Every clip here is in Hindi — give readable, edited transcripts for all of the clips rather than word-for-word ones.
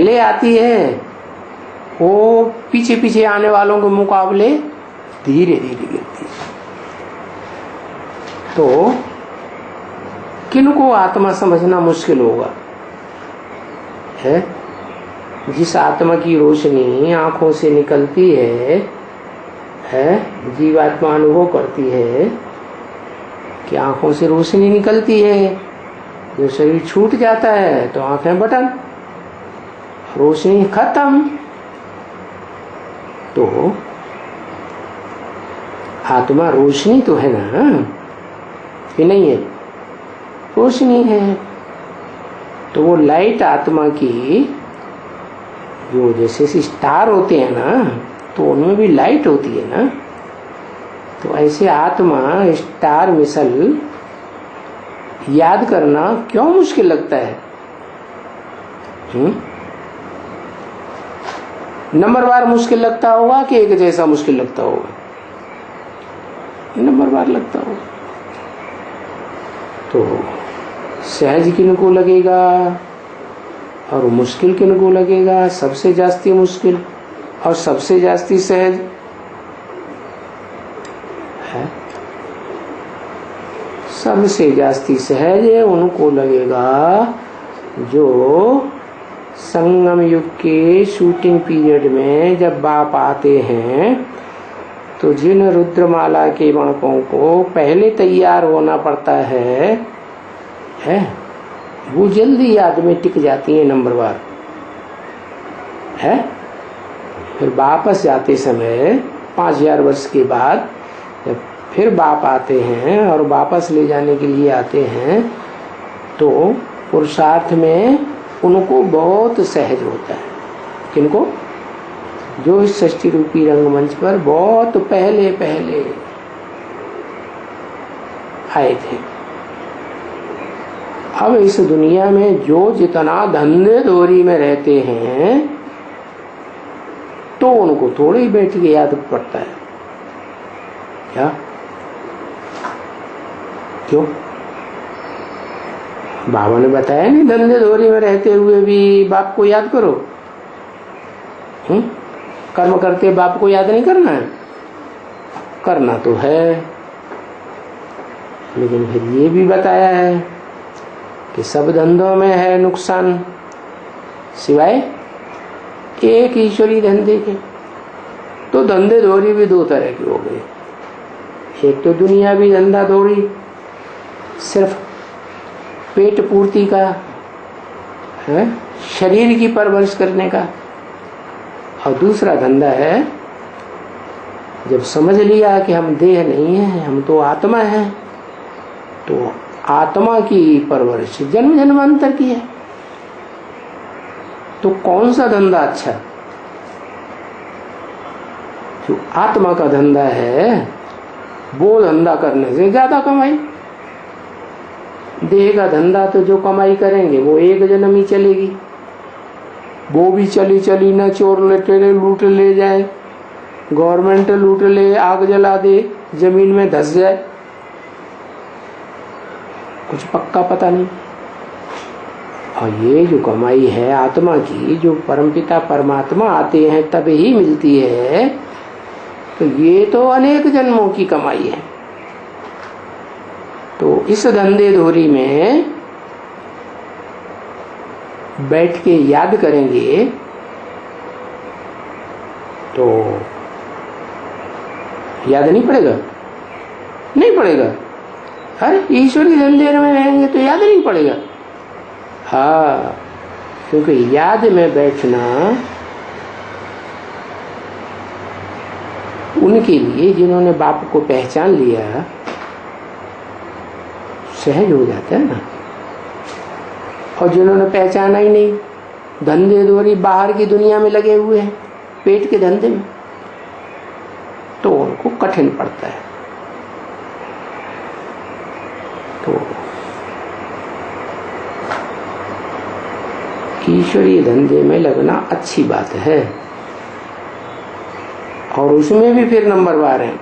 ले आती है वो पीछे पीछे आने वालों के मुकाबले धीरे धीरे गिरती है। तो किनको आत्मा समझना मुश्किल होगा है? जिस आत्मा की रोशनी आंखों से निकलती है जीवात्मा अनुभव करती है कि आंखों से रोशनी निकलती है, जो शरीर छूट जाता है तो आंखें बटन, रोशनी खत्म। तो आत्मा रोशनी तो है ना, कि नहीं है? रोशनी है। तो वो लाइट आत्मा की जो जैसे स्टार होते हैं ना, तो उनमें भी लाइट होती है ना। तो ऐसे आत्मा स्टार मिसल याद करना क्यों मुश्किल लगता है? नंबरवार मुश्किल लगता होगा कि एक जैसा मुश्किल लगता होगा? नंबरवार लगता होगा। तो सहज किनको लगेगा और मुश्किल किनको लगेगा? सबसे जास्ती मुश्किल और सबसे जास्ती सहज है। सबसे जास्ती सहज है उनको लगेगा जो संगम युग के शूटिंग पीरियड में जब बाप आते हैं तो जिन रुद्रमाला के बाणकों को पहले तैयार होना पड़ता है वो जल्दी याद में टिक जाती है नंबरवार है। फिर वापस जाते समय 5000 वर्ष के बाद जब फिर बाप आते हैं और वापस ले जाने के लिए आते हैं तो पुरुषार्थ में उनको बहुत सहज होता है। किनको? जो इस सृष्टि रूपी रंगमंच पर बहुत पहले पहले आए थे। अब इस दुनिया में जो जितना धंधे दोरी में रहते हैं तो उनको थोड़ी बैठ के याद पड़ता है क्या? क्यों? बाबा ने बताया नहीं, धंधे दोरी में रहते हुए भी बाप को याद करो। कर्म करते बाप को याद नहीं करना है? करना तो है, लेकिन फिर ये भी बताया है कि सब धंधों में है नुकसान सिवाय एक ईश्वरी धंधे के। तो धंधे दोरी भी दो तरह के हो गए। एक तो दुनियावी धंधा दोरी सिर्फ पेट पूर्ति का है, शरीर की परवरिश करने का, और दूसरा धंधा है जब समझ लिया कि हम देह नहीं है, हम तो आत्मा है, तो आत्मा की परवरिश जन्म जन्मांतर की है। तो कौन सा धंधा अच्छा? जो आत्मा का धंधा है वो धंधा करने से ज्यादा कमाई। देह का धंधा तो जो कमाई करेंगे वो एक जन्म ही चलेगी, वो भी चली चली न चोर लुटेरे लूट ले जाए, गवर्नमेंट लूट ले, आग जला दे, जमीन में धस जाए, कुछ पक्का पता नहीं। और ये जो कमाई है आत्मा की, जो परमपिता परमात्मा आते हैं तब ही मिलती है, तो ये तो अनेक जन्मों की कमाई है। तो इस धंधे धोरी में बैठ के याद करेंगे तो याद नहीं पड़ेगा? नहीं पड़ेगा। अरे ईश्वरी धंधे में रहेंगे तो याद नहीं पड़ेगा। हाँ, क्योंकि याद में बैठना उनके लिए जिन्होंने बाप को पहचान लिया सहज हो जाता है ना। और जिन्होंने पहचाना ही नहीं, धंधे दोरी बाहर की दुनिया में लगे हुए हैं, पेट के धंधे में, तो उनको कठिन पड़ता है। तो ईश्वरीय धंधे में लगना अच्छी बात है, और उसमें भी फिर नंबरवार है।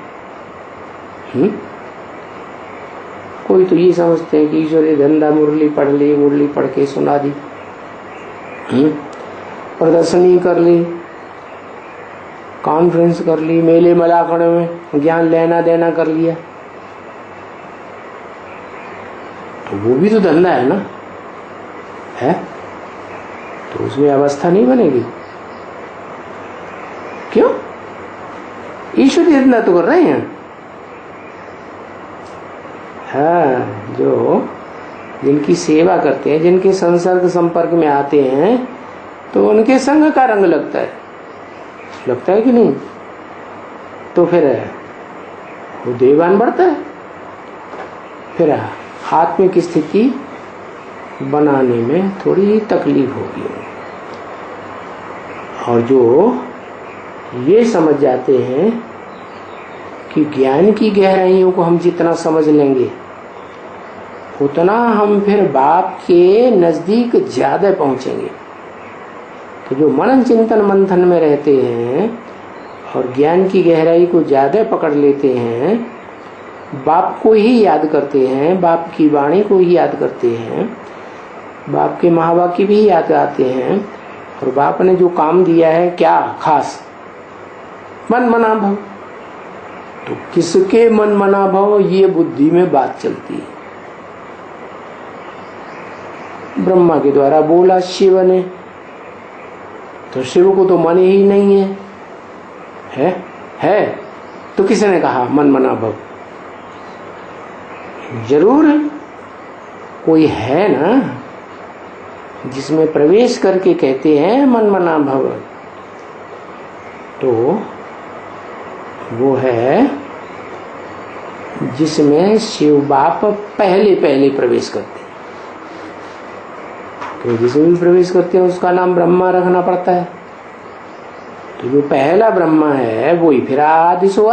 कोई तो ये समझते हैं कि ईश्वरीय धंधा मुरली पढ़ ली, मुरली पढ़ के सुना दी। प्रदर्शनी कर ली, कॉन्फ्रेंस कर ली, मेले मलाखड़े में ज्ञान लेना देना कर लिया, तो वो भी तो धंधा है ना, है? तो उसमें अवस्था नहीं बनेगी। क्यों? ईश्वरी धंधा तो कर रहे हैं। हाँ, जो जिनकी सेवा करते हैं, जिनके संसर्ग संपर्क में आते हैं, तो उनके संग का रंग लगता है कि नहीं? तो फिर वो देवान बढ़ता है। फिर आत्मिक स्थिति बनाने में थोड़ी तकलीफ होगी। और जो ये समझ जाते हैं कि ज्ञान की गहराइयों को हम जितना समझ लेंगे उतना हम फिर बाप के नजदीक ज्यादा पहुंचेंगे। तो जो मनन चिंतन मंथन में रहते हैं और ज्ञान की गहराई को ज्यादा पकड़ लेते हैं, बाप को ही याद करते हैं, बाप की वाणी को ही याद करते हैं, बाप के महावाक्य भी याद आते हैं, और बाप ने जो काम दिया है क्या खास, मन मना भव। तो किसके मन मना भव, ये बुद्धि में बात चलती है। ब्रह्मा के द्वारा बोला शिव ने, तो शिव को तो मन ही नहीं है तो किसने कहा मन मना भव? जरूर कोई है ना जिसमें प्रवेश करके कहते हैं मन मना भव। तो वो है जिसमें शिव बाप पहले प्रवेश करते हैं। तो जिसमें भी प्रवेश करते हैं उसका नाम ब्रह्मा रखना पड़ता है। तो जो पहला ब्रह्मा है वही फिर आदि सो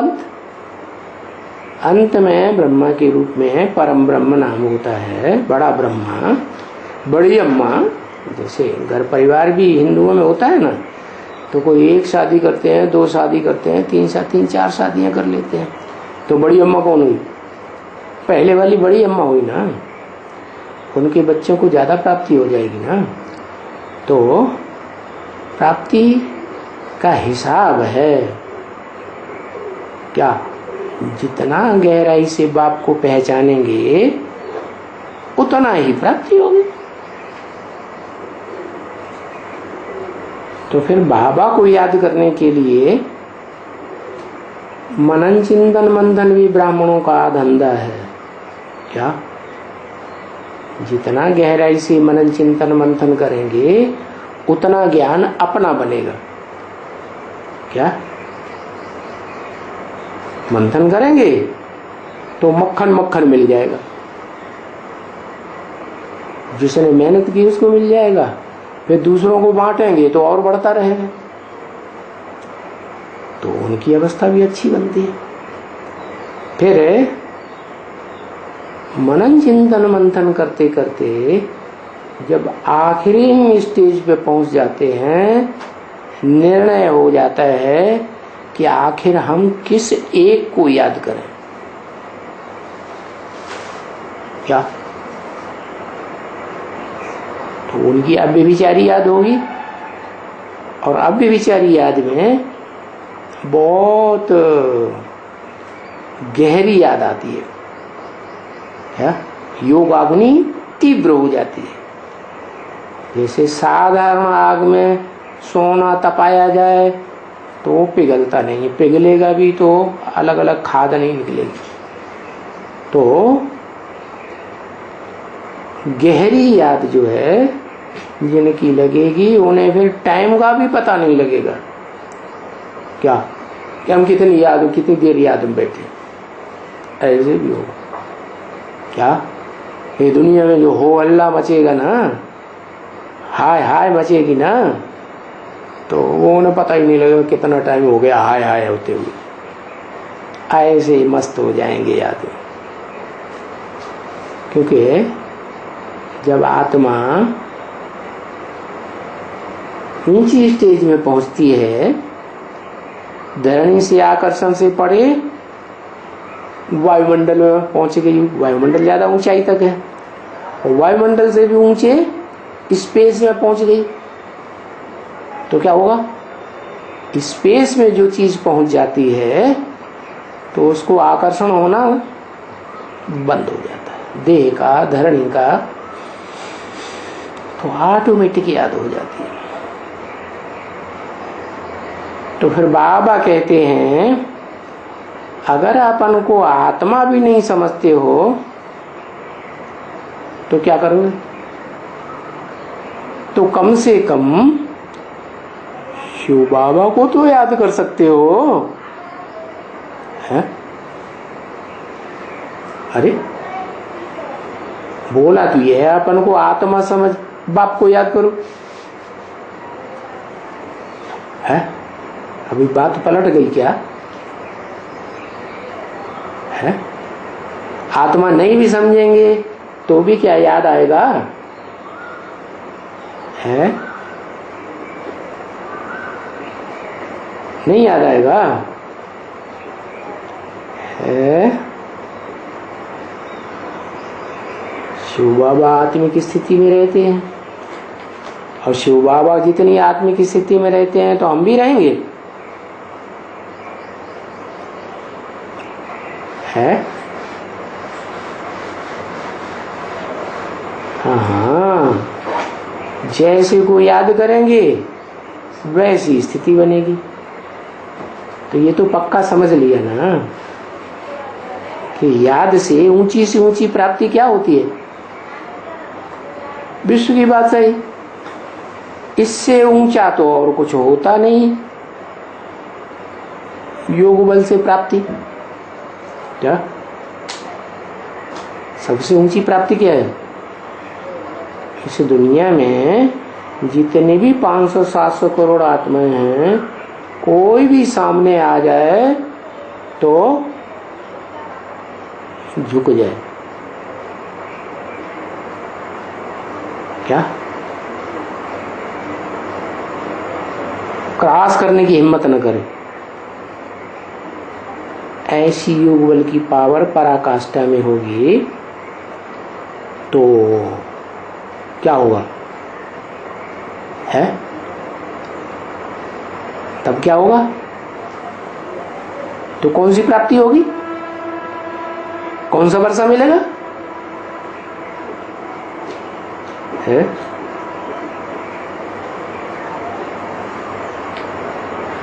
अंत में ब्रह्मा के रूप में परम ब्रह्म नाम होता है। बड़ा ब्रह्मा, बड़ी अम्मा, जैसे घर परिवार भी हिंदुओं में होता है ना, तो कोई एक शादी करते हैं, दो शादी करते हैं, तीन चार शादियां कर लेते हैं, तो बड़ी अम्मा कौन हुई? पहले वाली बड़ी अम्मा हुई ना। उनके बच्चों को ज्यादा प्राप्ति हो जाएगी ना। तो प्राप्ति का हिसाब है क्या? जितना गहराई से बाप को पहचानेंगे उतना ही प्राप्ति होगी। तो फिर बाबा को याद करने के लिए मनन चिंतन मंथन भी ब्राह्मणों का धंधा है। क्या? जितना गहराई से मनन चिंतन मंथन करेंगे उतना ज्ञान अपना बनेगा। क्या? मंथन करेंगे तो मक्खन मक्खन मिल जाएगा, जिसने मेहनत की उसको मिल जाएगा। फिर दूसरों को बांटेंगे तो और बढ़ता रहेगा, तो उनकी अवस्था भी अच्छी बनती है। फिर मनन चिंतन मंथन करते करते जब आखिरी स्टेज पे पहुंच जाते हैं, निर्णय हो जाता है कि आखिर हम किस एक को याद करें। क्या? तो उनकी अव्यभिचारी याद होगी, और अव्यभिचारी याद में बहुत गहरी याद आती है। क्या? योगाग्नि तीव्र हो जाती है। जैसे साधारण आग में सोना तपाया जाए तो वो पिघलता नहीं, पिघलेगा भी तो अलग अलग खाद नहीं निकलेगी। तो गहरी याद जो है जिनकी लगेगी उन्हें फिर टाइम का भी पता नहीं लगेगा। क्या कि हम कितनी देर याद में बैठे, ऐसे भी हो। क्या? ये दुनिया में जो हो अल्लाह मचेगा ना, हाय हाय मचेगी ना, तो वो उन्हें पता ही नहीं लगेगा कितना टाइम हो गया हाय हाय होते हुए। ऐसे ही मस्त हो जाएंगे याद में। क्योंकि जब आत्मा ऊंची स्टेज में पहुंचती है, धरणी से आकर्षण से पड़े वायुमंडल में पहुंच गई। वायुमंडल ज्यादा ऊंचाई तक है, और वायुमंडल से भी ऊंचे स्पेस में पहुंच गई। तो क्या होगा, स्पेस में जो चीज पहुंच जाती है तो उसको आकर्षण होना बंद हो जाता है, देह का, धरणी का, तो ऑटोमेटिक याद हो जाती है। तो फिर बाबा कहते हैं अगर अपन को आत्मा भी नहीं समझते हो तो क्या करोगे, तो कम से कम शिव बाबा को तो याद कर सकते हो, है? अरे बोला तो ये है अपन को आत्मा समझ, बाप को याद करो, है? अभी बात पलट गई क्या, है? आत्मा नहीं भी समझेंगे तो भी क्या याद आएगा, है? नहीं याद आएगा, है? शिव बाबा आत्मिक स्थिति में रहते हैं और शिव बाबा जितनी आत्मिक स्थिति में रहते हैं तो हम भी रहेंगे, है? हाँ, जैसे को याद करेंगे वैसी स्थिति बनेगी। तो ये तो पक्का समझ लिया ना कि याद से ऊंची प्राप्ति क्या होती है, विश्व की बात सही, इससे ऊंचा तो और कुछ होता नहीं, योग बल से प्राप्ति, क्या सबसे ऊंची प्राप्ति क्या है इस दुनिया में, जितने भी 500-700 करोड़ आत्माएं हैं, कोई भी सामने आ जाए तो झुक जाए, क्या क्रॉस करने की हिम्मत न करे। ऐसी योग बल की पावर पराकाष्ठा में होगी तो क्या होगा, है? तब क्या होगा, तो कौन सी प्राप्ति होगी, कौन सा वर्षा मिलेगा, है?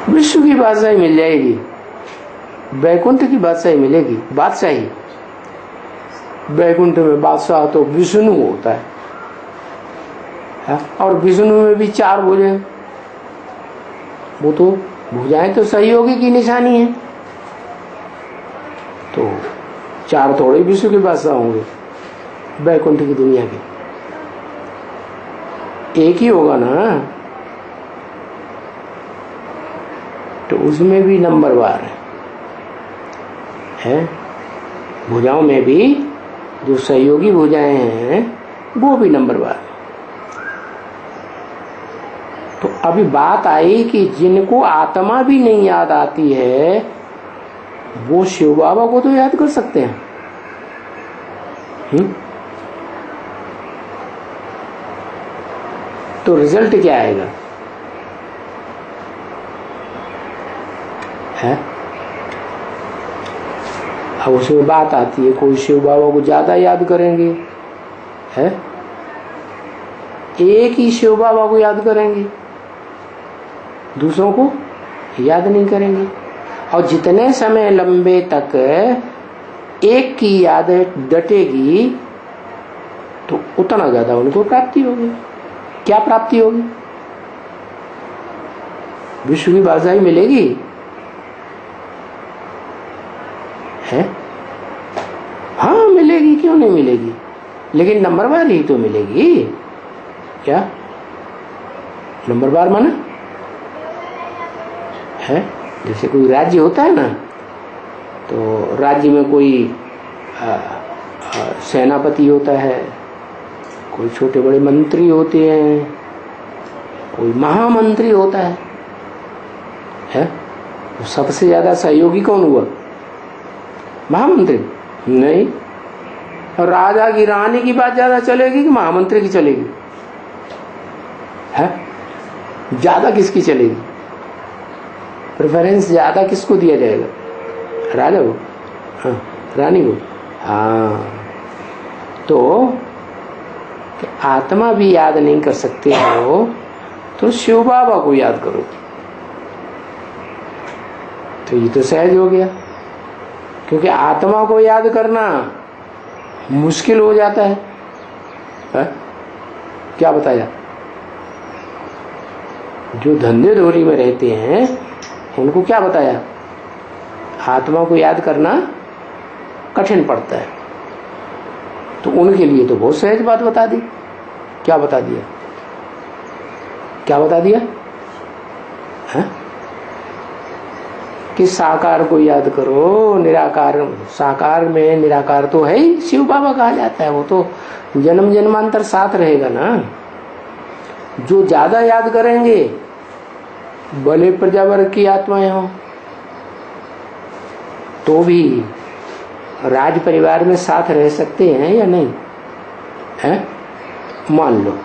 विश्व की बादशाही मिल जाएगी, वैकुंठ की बादशाही मिलेगी, बादशाही, वैकुंठ में बादशाह तो विष्णु होता है, और विष्णु में भी 4 भुजाएं, वो तो भुजाएं तो सहयोगी की निशानी है, तो 4 थोड़े विश्व के बादशाह होंगे, वैकुंठ की दुनिया के एक ही होगा ना, तो उसमें भी नंबरवार है, भुजाओं में भी जो सहयोगी भुजाएं हैं वो भी नंबरवार। तो अभी बात आई कि जिनको आत्मा भी नहीं याद आती है वो शिव बाबा को तो याद कर सकते हैं, तो रिजल्ट क्या आएगा, है? अब उसमें बात आती है, कोई शिव बाबा को ज्यादा याद करेंगे, है? एक ही शिव बाबा को याद करेंगे, दूसरों को याद नहीं करेंगे, और जितने समय लंबे तक एक की याद डटेगी तो उतना ज्यादा उनको प्राप्ति होगी। क्या प्राप्ति होगी, विश्व की बादशाही मिलेगी, है? हाँ मिलेगी, क्यों नहीं मिलेगी, लेकिन नंबरवार ही तो मिलेगी, क्या नंबरवार माना है? जैसे कोई राज्य होता है ना, तो राज्य में कोई सेनापति होता है, कोई छोटे बड़े मंत्री होते हैं, कोई महामंत्री होता है? तो सबसे ज्यादा सहयोगी कौन हुआ, महामंत्री? नहीं। और राजा की रानी की बात ज्यादा चलेगी कि महामंत्री की चलेगी, है? ज्यादा किसकी चलेगी? प्रेफरेंस ज्यादा किसको दिया जाएगा? राजा को, हाँ, रानी को। हाँ, तो आत्मा भी याद नहीं कर सकते हो तो शिव बाबा को याद करो, तो ये तो सहज हो गया। क्योंकि आत्मा को याद करना मुश्किल हो जाता है, क्या बताया? जो धंधे धोरी में रहते हैं उनको क्या बताया? आत्मा को याद करना कठिन पड़ता है, तो उनके लिए तो बहुत सहज बात बता दी। क्या बता दिया? क्या बता दिया है? कि साकार को याद करो, निराकार। साकार में निराकार तो है ही, शिव बाबा कहा जाता है, वो तो जन्म जन्मांतर साथ रहेगा ना। जो ज्यादा याद करेंगे भले प्रजावर्ग की आत्माएं हो तो भी राज परिवार में साथ रह सकते हैं या नहीं है? मान लो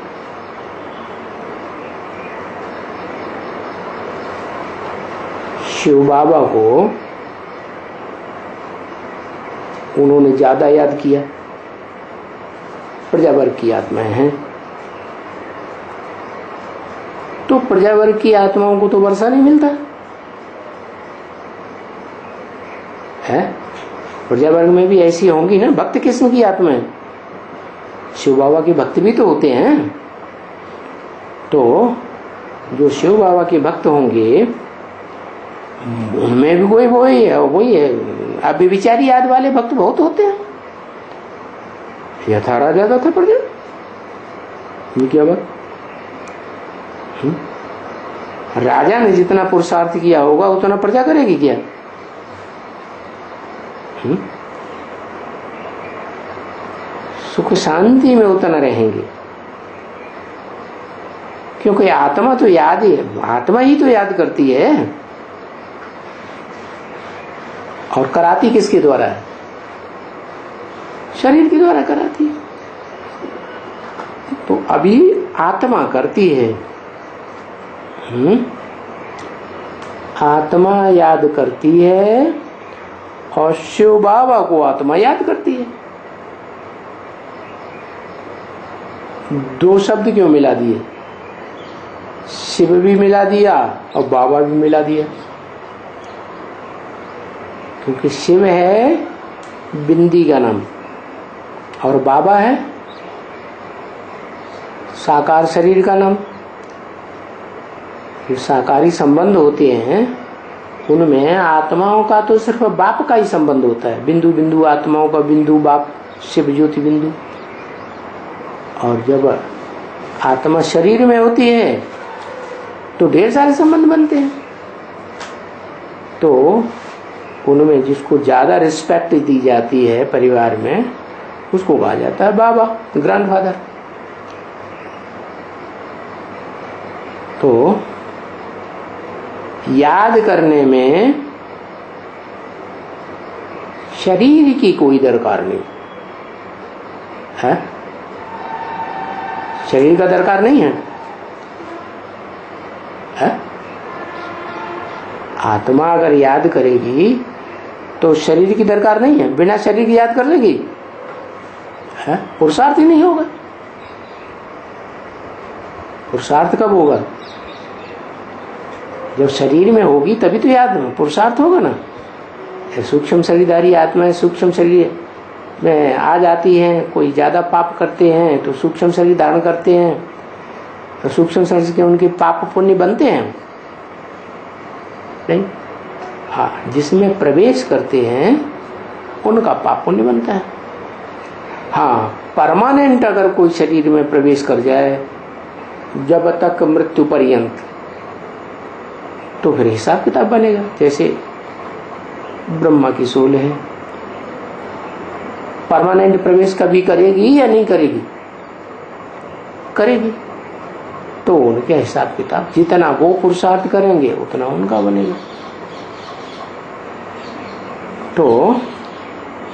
शिव बाबा को उन्होंने ज्यादा याद किया, प्रजावर्ग की आत्माएं हैं, तो प्रजावर्ग की आत्माओं को तो वर्षा नहीं मिलता है। प्रजावर्ग में भी ऐसी होंगी ना। भक्त किस्म की आत्माएं, शिव बाबा के भक्त भी तो होते हैं। तो जो शिव बाबा के भक्त होंगे उनमें भी वही है। अभी विचारी याद वाले भक्त बहुत होते हैं। यथा राजा था प्रजा, ये क्या बात? राजा ने जितना पुरुषार्थ किया होगा उतना प्रजा करेगी क्या? सुख शांति में उतना रहेंगे, क्योंकि आत्मा तो याद ही, आत्मा ही तो याद करती है। और कराती किसके द्वारा है? शरीर के द्वारा कराती है। तो अभी आत्मा करती है, आत्मा याद करती है और शिव बाबा को आत्मा याद करती है। दो शब्द क्यों मिला दिए? शिव भी मिला दिया और बाबा भी मिला दिया, क्योंकि शिव है बिंदी का नाम और बाबा है साकार शरीर का नाम। जो साकारी संबंध होते हैं उनमें आत्माओं का तो सिर्फ बाप का ही संबंध होता है। बिंदु बिंदु आत्माओं का बिंदु बाप, शिव ज्योति बिंदु। और जब आत्मा शरीर में होती है तो ढेर सारे संबंध बनते हैं। तो उनमें जिसको ज्यादा रिस्पेक्ट दी जाती है परिवार में, उसको कहा जाता है बाबा, ग्रैंडफादर। तो याद करने में शरीर की कोई दरकार नहीं है। शरीर का दरकार नहीं है, है? आत्मा अगर याद करेगी तो शरीर की दरकार नहीं है। बिना शरीर की याद कर लेगी, है? पुरुषार्थ ही नहीं होगा। पुरुषार्थ कब होगा? जब शरीर में होगी तभी तो याद पुरुषार्थ होगा ना। सूक्ष्म शरीरधारी आत्माएं सूक्ष्म शरीर में आ जाती हैं। कोई ज्यादा पाप करते हैं तो सूक्ष्म शरीर धारण करते हैं, तो सूक्ष्म शरीर के उनके पाप पुण्य बनते हैं नहीं? हाँ, जिसमें प्रवेश करते हैं उनका पाप पुण्य बनता है। हाँ, परमानेंट अगर कोई शरीर में प्रवेश कर जाए जब तक मृत्यु पर्यंत, तो फिर हिसाब किताब बनेगा। जैसे ब्रह्मा की सोल है, परमानेंट प्रवेश कभी करेगी या नहीं करेगी? करेगी। तो उनके हिसाब किताब जितना वो पुरुषार्थ करेंगे उतना उनका बनेगा। तो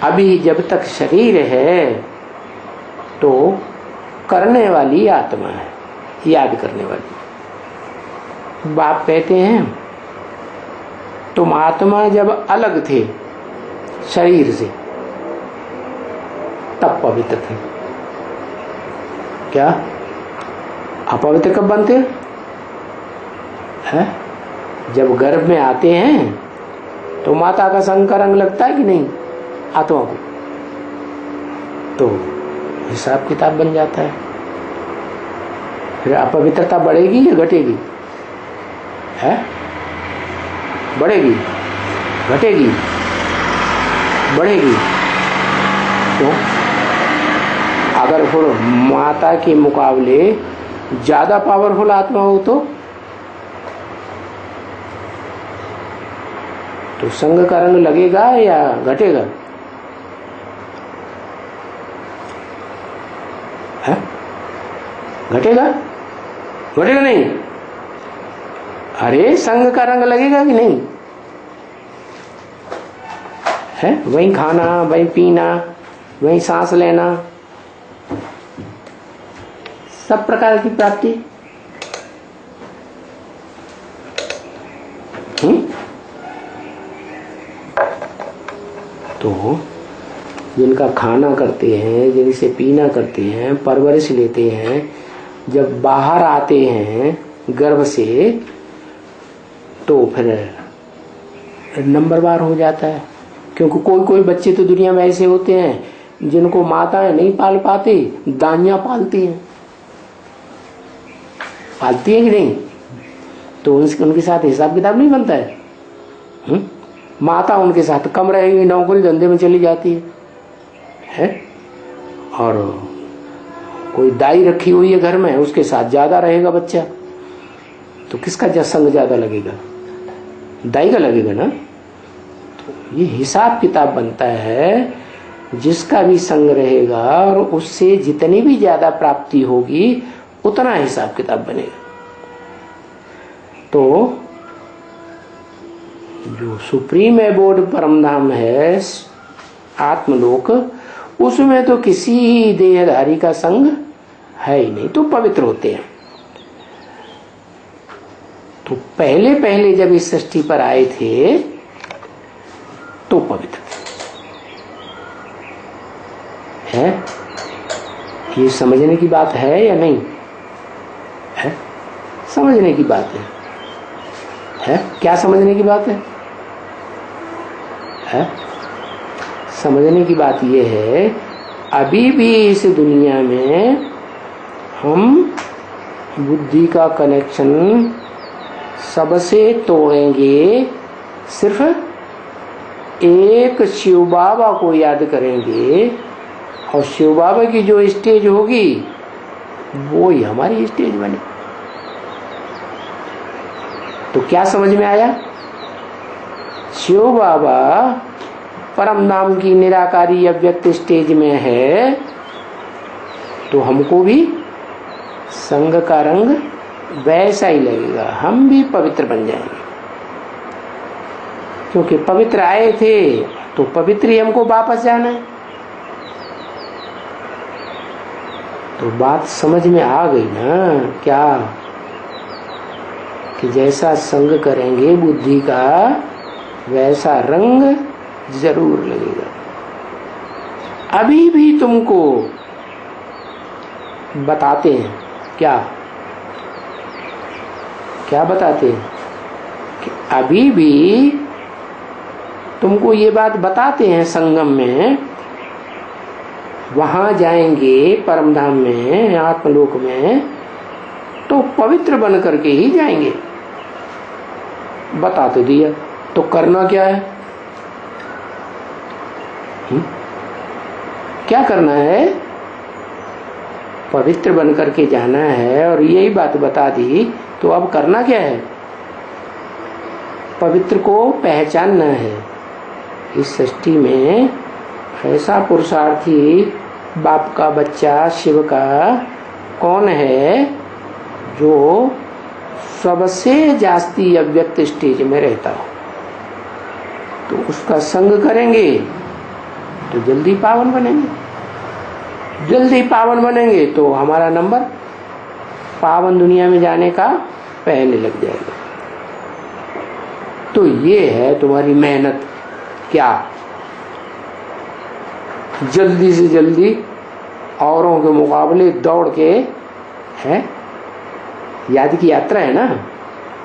अभी जब तक शरीर है तो करने वाली आत्मा है, याद करने वाली। बाप कहते हैं तुम आत्मा जब अलग थे शरीर से तब पवित्र थे। क्या अपवित्र कब बनते हैं? जब गर्भ में आते हैं तो माता का संग का रंग लगता है कि नहीं आत्मा को, तो हिसाब किताब बन जाता है। फिर अपवित्रता बढ़ेगी या घटेगी? है बढ़ेगी, घटेगी, बढ़ेगी। तो अगर फिर माता के मुकाबले ज्यादा पावरफुल आत्मा हो तो संग का रंग लगेगा या घटेगा? है घटेगा, घटेगा नहीं? अरे संग का रंग लगेगा कि नहीं? है वहीं खाना, वहीं पीना, वहीं सांस लेना, सब प्रकार की प्राप्ति। तो जिनका खाना करते हैं, जिनसे पीना करते हैं, परवरिश लेते हैं, जब बाहर आते हैं गर्भ से तो फिर नंबरवार हो जाता है। क्योंकि कोई कोई बच्चे तो दुनिया में ऐसे होते हैं जिनको माताएं नहीं पाल पाती, दाइयां पालती हैं। पालती है कि नहीं? तो उनके साथ हिसाब किताब नहीं बनता है। माता उनके साथ कम रहेगी, नौकरी धंधे में चली जाती है। और कोई दाई रखी हुई है घर में, उसके साथ ज्यादा रहेगा बच्चा, तो किसका संग ज्यादा लगेगा? दाई का लगेगा ना। तो ये हिसाब किताब बनता है, जिसका भी संग रहेगा और उससे जितनी भी ज्यादा प्राप्ति होगी उतना हिसाब किताब बनेगा। तो जो सुप्रीम एबोर्ड परमधाम है आत्मलोक, उसमें तो किसी देहधारी का संग है ही नहीं, तो पवित्र होते हैं। तो पहले पहले जब इस सृष्टि पर आए थे तो पवित्र है। ये समझने की बात है या नहीं है? समझने की बात है? क्या समझने की बात है? समझने की बात यह है, अभी भी इस दुनिया में हम बुद्धि का कनेक्शन सबसे तोड़ेंगे, सिर्फ एक शिव बाबा को याद करेंगे और शिव बाबा की जो स्टेज होगी वो ही हमारी स्टेज बने। तो क्या समझ में आया? शिव बाबा परम नाम की निराकारी अव्यक्त स्टेज में है, तो हमको भी संग का रंग वैसा ही लगेगा, हम भी पवित्र बन जाएंगे। क्योंकि पवित्र आए थे तो पवित्र ही हमको वापस जाना है। तो बात समझ में आ गई ना? क्या कि जैसा संग करेंगे बुद्धि का वैसा रंग जरूर लगेगा। अभी भी तुमको बताते हैं, क्या क्या बताते हैं कि अभी भी तुमको ये बात बताते हैं, संगम में वहां जाएंगे परमधाम में, आत्मलोक में, तो पवित्र बन करके ही जाएंगे। बता तो दिया, तो करना क्या है? क्या करना है? पवित्र बन करके जाना है, और यही बात बता दी, तो अब करना क्या है? पवित्र को पहचानना है। इस सृष्टि में ऐसा पुरुषार्थी बाप का बच्चा शिव का कौन है जो सबसे जास्ती अव्यक्त स्टेज में रहता हो? तो उसका संग करेंगे तो जल्दी पावन बनेंगे। जल्दी पावन बनेंगे तो हमारा नंबर पावन दुनिया में जाने का पहले लग जाएगा। तो ये है तुम्हारी मेहनत। क्या? जल्दी से जल्दी औरों के मुकाबले दौड़ के, है याद की यात्रा है ना,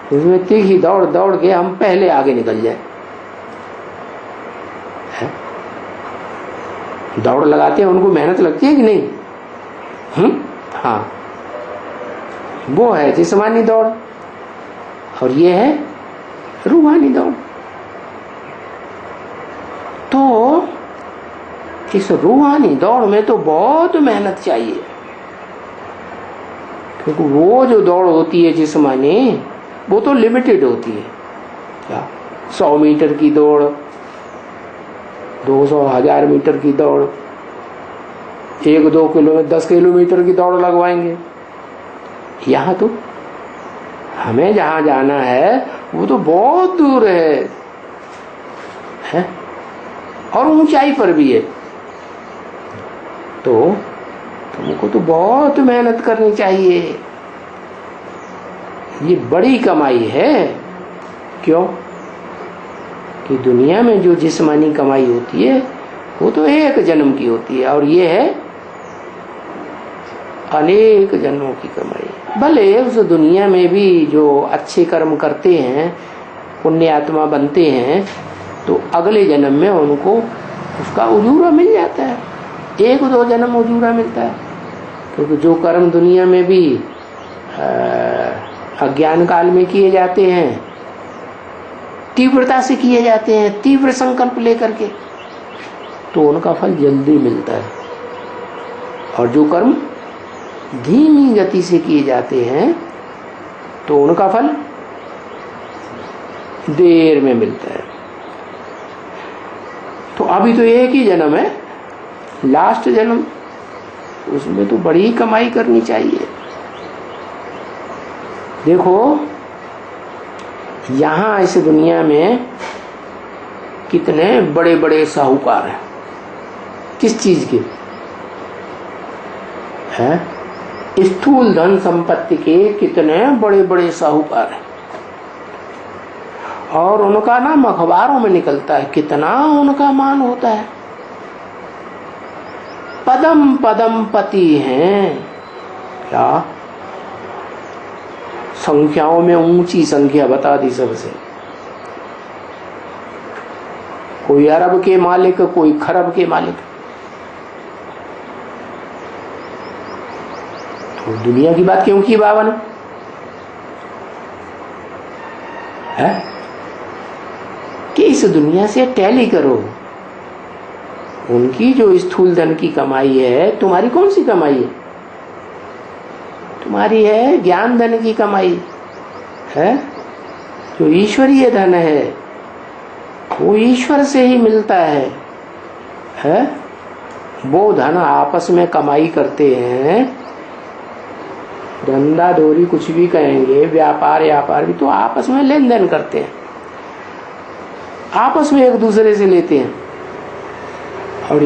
उसमें तीखी दौड़ दौड़ के हम पहले आगे निकल जाए। दौड़ लगाते हैं, उनको मेहनत लगती है कि नहीं? हाँ, वो है जिस्मानी दौड़ और ये है रूहानी दौड़। तो इस रूहानी दौड़ में तो बहुत मेहनत चाहिए, क्योंकि वो जो दौड़ होती है जिस्मानी, वो तो लिमिटेड होती है। क्या 100 मीटर की दौड़, 200, 1000 मीटर की दौड़, 1-2 किलोमीटर, 10 किलोमीटर की दौड़ लगवाएंगे। यहाँ तो हमें जहां जाना है वो तो बहुत दूर है? और ऊंचाई पर भी है। तो तुमको तो बहुत मेहनत करनी चाहिए। ये बड़ी कमाई है। क्यों? कि दुनिया में जो जिस्मानी कमाई होती है वो तो एक जन्म की होती है, और ये है अनेक जन्मों की कमाई। भले उस दुनिया में भी जो अच्छे कर्म करते हैं, पुण्य आत्मा बनते हैं, तो अगले जन्म में उनको उसका उजूरा मिल जाता है। 1-2 जन्म उजूरा मिलता है, क्योंकि जो कर्म दुनिया में भी अज्ञान काल में किए जाते हैं, तीव्रता से किए जाते हैं, तीव्र संकल्प लेकर के, तो उनका फल जल्दी मिलता है। और जो कर्म धीमी गति से किए जाते हैं, तो उनका फल देर में मिलता है। तो अभी तो एक ही जन्म है, लास्ट जन्म, उसमें तो बड़ी कमाई करनी चाहिए। देखो यहां इस दुनिया में कितने बड़े बड़े साहूकार हैं। किस चीज के? हैं? स्थूल धन संपत्ति के कितने बड़े बड़े साहूकार हैं, और उनका नाम अखबारों में निकलता है। कितना उनका मान होता है। पदम पदम पति हैं। क्या संख्याओं में ऊंची संख्या बता दी सबसे। कोई अरब के मालिक, कोई खरब के मालिक। तो दुनिया की बात क्यों की बाबा ने? है कि इस दुनिया से टैली करो। उनकी जो स्थूल धन की कमाई है, तुम्हारी कौन सी कमाई है? तुम्हारी है ज्ञान धन की कमाई है, जो ईश्वरीय धन है, वो ईश्वर से ही मिलता है? वो धन आपस में कमाई करते हैं। धंधा धोरी कुछ भी कहेंगे, व्यापार भी तो आपस में लेन देन करते हैं, आपस में एक दूसरे से लेते हैं। और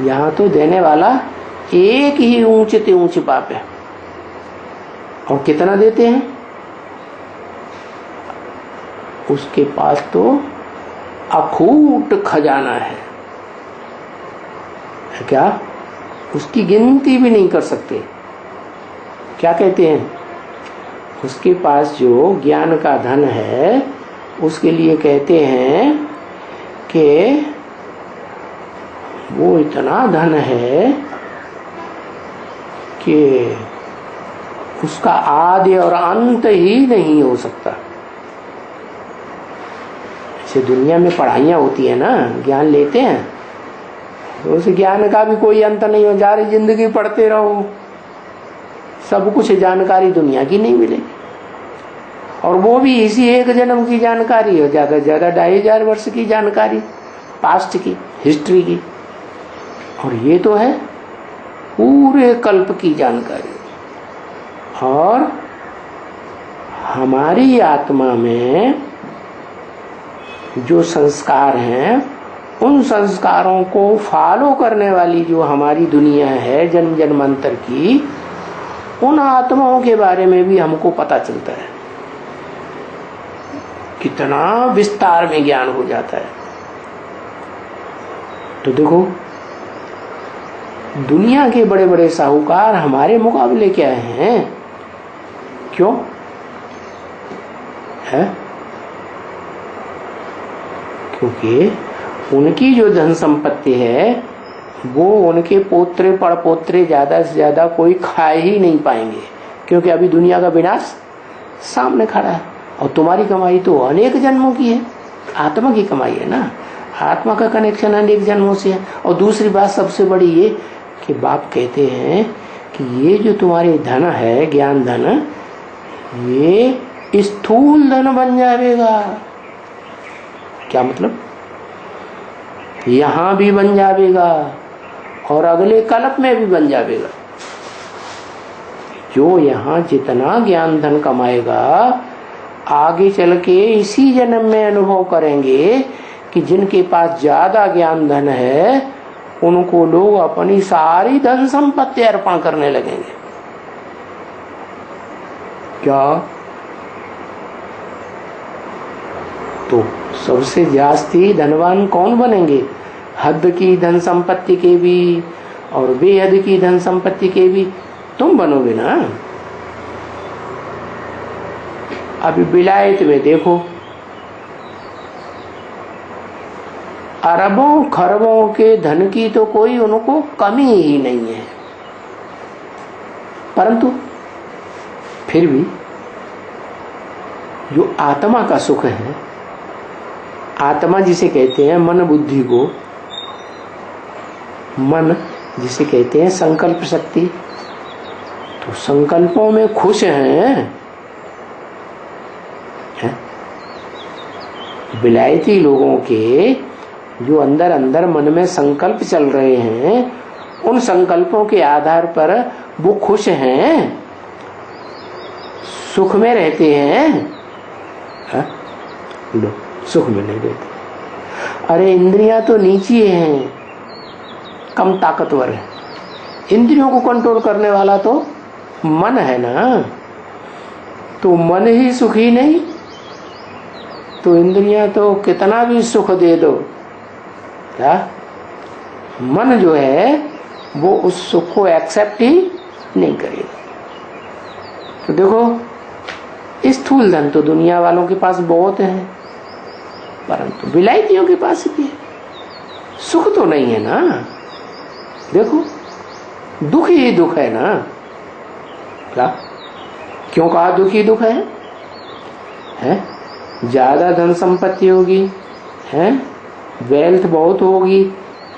यहाँ तो देने वाला एक ही ऊंचे ते ऊंचे बाप है। और कितना देते हैं? उसके पास तो अखूट खजाना है। क्या? उसकी गिनती भी नहीं कर सकते। क्या कहते हैं? उसके पास जो ज्ञान का धन है, उसके लिए कहते हैं कि वो इतना धन है कि उसका आदि और अंत ही नहीं हो सकता। ऐसे दुनिया में पढ़ाइयाँ होती है ना, ज्ञान लेते हैं, तो उस ज्ञान का भी कोई अंत नहीं हो। जा रही जिंदगी पढ़ते रहो, सब कुछ जानकारी दुनिया की नहीं मिलेगी। और वो भी इसी एक जन्म की जानकारी हो, ज्यादा से ज्यादा 2500 वर्ष की जानकारी, पास्ट की, हिस्ट्री की। और ये तो है पूरे कल्प की जानकारी। और हमारी आत्मा में जो संस्कार हैं, उन संस्कारों को फॉलो करने वाली जो हमारी दुनिया है जन्म जन्मांतर की, उन आत्माओं के बारे में भी हमको पता चलता है। कितना विस्तार में ज्ञान हो जाता है। तो देखो, दुनिया के बड़े बड़े साहूकार हमारे मुकाबले क्या हैं? क्यों है? क्योंकि उनकी जो धन संपत्ति है वो उनके पोत्रे पड़पोत्रे ज्यादा से ज्यादा कोई खा ही नहीं पाएंगे, क्योंकि अभी दुनिया का विनाश सामने खड़ा है। और तुम्हारी कमाई तो अनेक जन्मों की है, आत्मा की कमाई है ना, आत्मा का कनेक्शन अनेक जन्मों से है। और दूसरी बात सबसे बड़ी ये कि बाप कहते हैं कि ये जो तुम्हारे धन है, ज्ञान धन, ये स्थूल धन बन जाएगा। क्या मतलब? यहां भी बन जाएगा और अगले कल्प में भी बन जाएगा। जो यहां जितना ज्ञान धन कमाएगा, आगे चल के इसी जन्म में अनुभव करेंगे कि जिनके पास ज्यादा ज्ञान धन है उनको लोग अपनी सारी धन संपत्ति अर्पण करने लगेंगे। क्या? तो सबसे जास्ती धनवान कौन बनेंगे? हद की धन संपत्ति के भी और बेहद की धन संपत्ति के भी तुम बनोगे ना। अभी विलायत में देखो, अरबों खरबों के धन की तो कोई उनको कमी ही नहीं है, परंतु फिर भी जो आत्मा का सुख है, आत्मा जिसे कहते हैं मन बुद्धि को, मन जिसे कहते हैं संकल्प शक्ति, तो संकल्पों में खुश हैं। विलायती लोगों के जो अंदर अंदर मन में संकल्प चल रहे हैं, उन संकल्पों के आधार पर वो खुश हैं, सुख में रहते हैं। लो, सुख में नहीं रहते। अरे इंद्रियां तो नीचे हैं, कम ताकतवर है। इंद्रियों को कंट्रोल करने वाला तो मन है ना। तो मन ही सुखी नहीं तो इंद्रियां तो कितना भी सुख दे दो, क्या मन जो है वो उस सुख को एक्सेप्ट ही नहीं करेगा। तो देखो, स्थूल धन तो दुनिया वालों के पास बहुत है, परंतु विलायतियों के पास भी सुख तो नहीं है ना। देखो, दुख ही दुख है ना। क्या? क्यों कहा दुख ही दुख है? ज्यादा धन संपत्ति होगी, है वेल्थ बहुत होगी,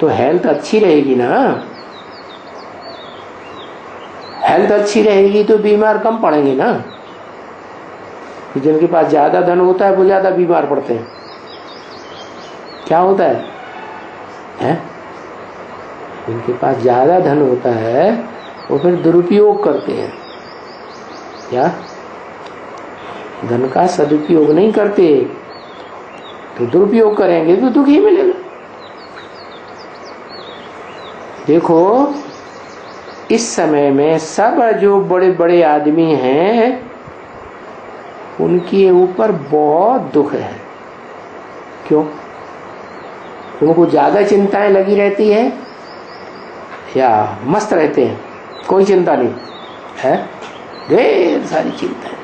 तो हेल्थ अच्छी रहेगी ना। हेल्थ अच्छी रहेगी तो बीमार कम पड़ेंगे ना। जिनके पास ज्यादा धन होता है वो ज्यादा बीमार पड़ते हैं। क्या होता है? जिनके पास ज्यादा धन होता है वो फिर दुरुपयोग करते हैं। क्या? धन का सदुपयोग नहीं करते, तो दुरुपयोग करेंगे तो दुख ही मिलेगा। देखो, इस समय में सब जो बड़े बड़े आदमी हैं उनके ऊपर बहुत दुख है। क्यों? उनको ज्यादा चिंताएं लगी रहती है या मस्त रहते हैं, कोई चिंता नहीं है? ढेर सारी चिंता है।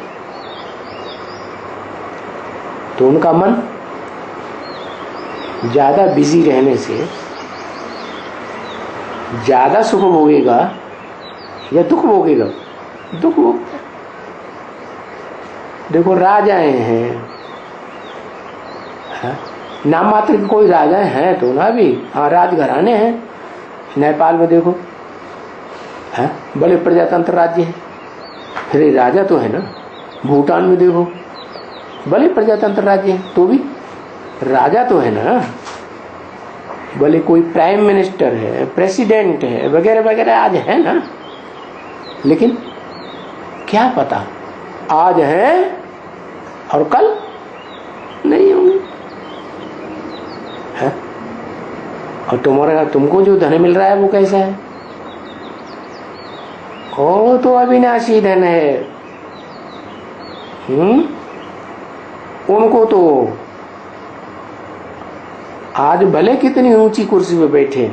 तो उनका मन ज्यादा बिजी रहने से ज्यादा सुख भोगेगा या दुख भोगेगा? दुख भोगेगा। देखो, राजाएं हैं, नाम मात्र के कोई राजाएं हैं तो ना भी, हाँ राजघराने हैं। नेपाल में देखो, बड़े प्रजातंत्र राज्य है, फिर राजा तो है ना। भूटान में देखो, भले प्रजातंत्र राज्य है तो भी राजा तो है ना। भले कोई प्राइम मिनिस्टर है, प्रेसिडेंट है, वगैरह वगैरह आज है ना, लेकिन क्या पता आज है और कल नहीं होंगे। और तुमको जो धन मिल रहा है वो कैसा है? वो तो अविनाशी धन है। उनको तो आज भले कितनी ऊंची कुर्सी पे बैठे,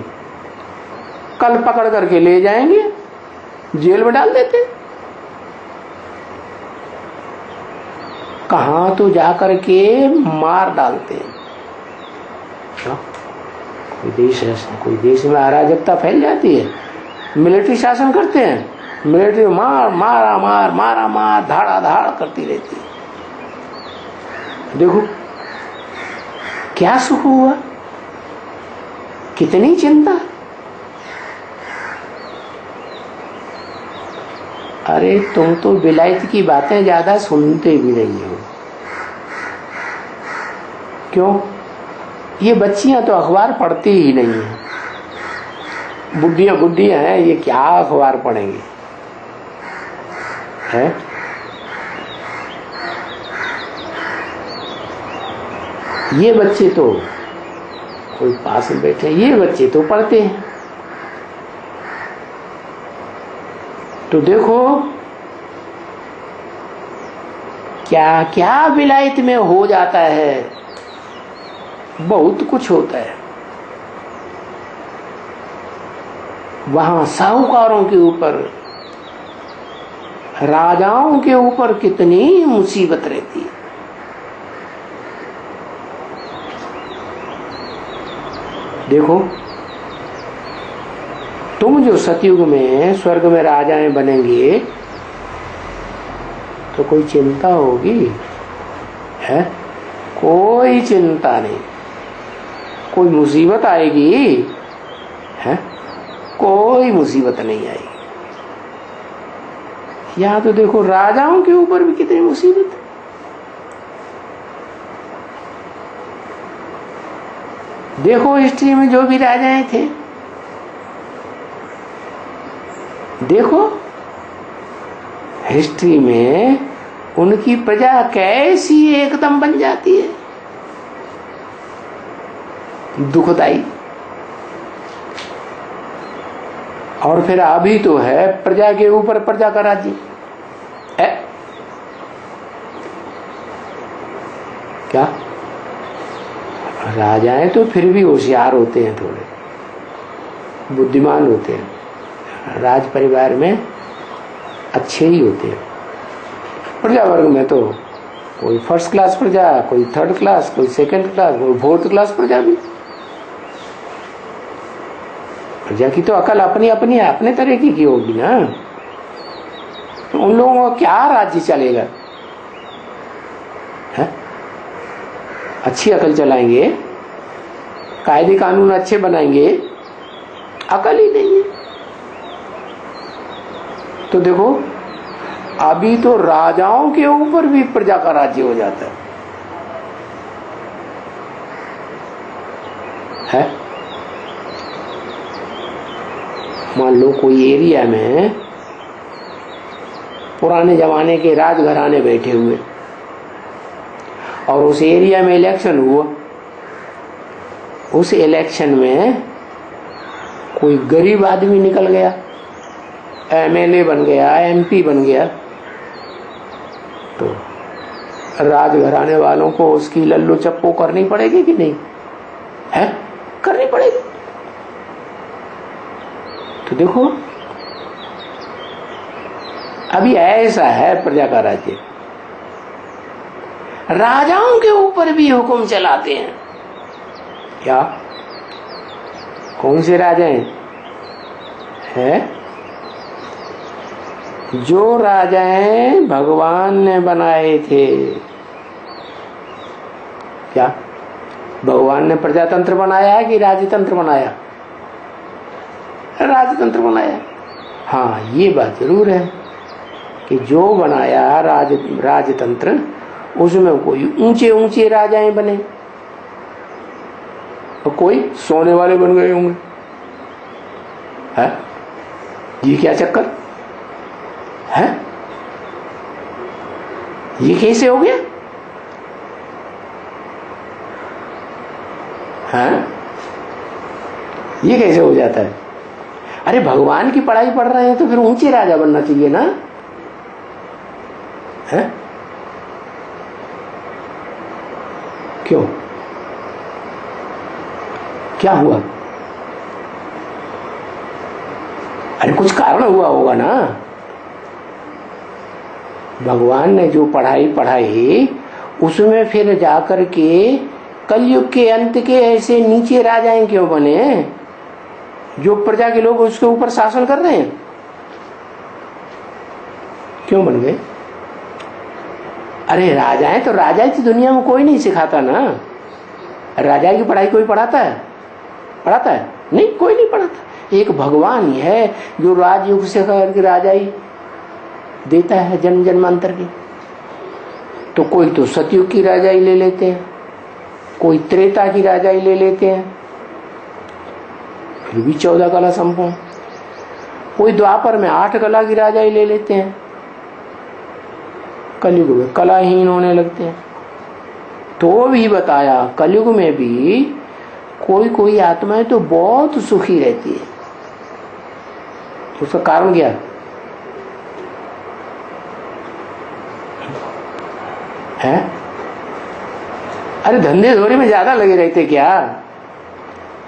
कल पकड़ करके ले जाएंगे, जेल में डाल देते। कहां तो जाकर के मार डालते हैं। कोई देश में अराजकता फैल जाती है, मिलिट्री शासन करते हैं, मिलिट्री मारा मार धाड़ा धाड़ करती रहती है। देखो क्या सुख हुआ, कितनी चिंता। अरे तुम तो विलायत की बातें ज्यादा सुनते भी नहीं हो। क्यों? ये बच्चियां तो अखबार पढ़ती ही नहीं है। बुढ़ियां हैं, ये क्या अखबार पढ़ेंगे है? ये बच्चे तो कोई पास में बैठे, ये बच्चे तो पढ़ते हैं। तो देखो क्या क्या विलायत में हो जाता है, बहुत कुछ होता है। वहां साहूकारों के ऊपर, राजाओं के ऊपर कितनी मुसीबत रहती है। देखो तुम जो सतयुग में स्वर्ग में राजाएं बनेंगे तो कोई चिंता होगी है? कोई चिंता नहीं। कोई मुसीबत आएगी है? कोई मुसीबत नहीं आएगी। यहां तो देखो राजाओं के ऊपर भी कितनी मुसीबत है। देखो हिस्ट्री में जो भी राजाएं थे, देखो हिस्ट्री में उनकी प्रजा कैसी एकदम बन जाती है, दुखदाई। और फिर अभी तो है प्रजा के ऊपर प्रजा का राज्य है। क्या राजाएं तो फिर भी होशियार होते हैं, थोड़े बुद्धिमान होते हैं, राज परिवार में अच्छे ही होते हैं। प्रजा वर्ग में तो कोई फर्स्ट क्लास प्रजा, कोई थर्ड क्लास, कोई सेकंड क्लास, कोई फोर्थ क्लास प्रजा भी। प्रजा की तो अकल अपनी अपनी अपने तरीके की होगी ना। तो उन लोगों का क्या राज्य चलेगा है? अच्छी अकल चलाएंगे, कायदे कानून अच्छे बनाएंगे, अकल ही नहीं है। तो देखो अभी तो राजाओं के ऊपर भी प्रजा का राज्य हो जाता है? मान लो कोई एरिया में पुराने जमाने के राजघराने बैठे हुए और उस एरिया में इलेक्शन हुआ, उस इलेक्शन में कोई गरीब आदमी निकल गया, एमएलए बन गया, एमपी बन गया, तो राजघराने वालों को उसकी लल्लू चप्पू करनी पड़ेगी कि नहीं है? करनी पड़ेगी। तो देखो अभी ऐसा है प्रजा का राज्य, राजाओं के ऊपर भी हुक्म चलाते हैं। क्या? कौन से राजाएं हैं? जो राजाएं भगवान ने बनाए थे। क्या भगवान ने प्रजातंत्र बनाया है कि राजतंत्र बनाया? राजतंत्र बनाया। हाँ ये बात जरूर है कि जो बनाया राजतंत्र, उसमें कोई ऊंचे ऊंचे राजाएं बने और कोई सोने वाले बन गए होंगे। है ये क्या चक्कर है? ये कैसे हो गया है? ये कैसे हो जाता है? अरे भगवान की पढ़ाई पढ़ रहे हैं तो फिर ऊंचे राजा बनना चाहिए ना, है? क्यों, क्या हुआ? अरे कुछ कारण हुआ होगा ना। भगवान ने जो पढ़ाई पढ़ाई उसमें फिर जाकर के कलयुग के अंत के ऐसे नीचे राजाएं क्यों बने, जो प्रजा के लोग उसके ऊपर शासन कर रहे हैं, क्यों बन गए? अरे राजाएं तो राजा की दुनिया में कोई नहीं सिखाता ना। राजा की पढ़ाई कोई पढ़ाता है? पढ़ाता है? नहीं, कोई नहीं पढ़ाता। एक भगवान ही है जो राजयुग से करके राजा ही देता है, जन्म जन्मांतर की। तो कोई तो सतयुग की राजा ही ले लेते हैं, कोई त्रेता की राजा ही ले लेते हैं, फिर भी 14 कला संपूर्ण। कोई द्वापर में 8 कला की राजा ही ले लेते हैं, कलयुग में कलाहीन होने लगते हैं। तो भी बताया कलयुग में भी कोई कोई आत्माएं तो बहुत सुखी रहती है। उसका कारण क्या है? अरे धंधे धोरे में ज्यादा लगे रहते क्या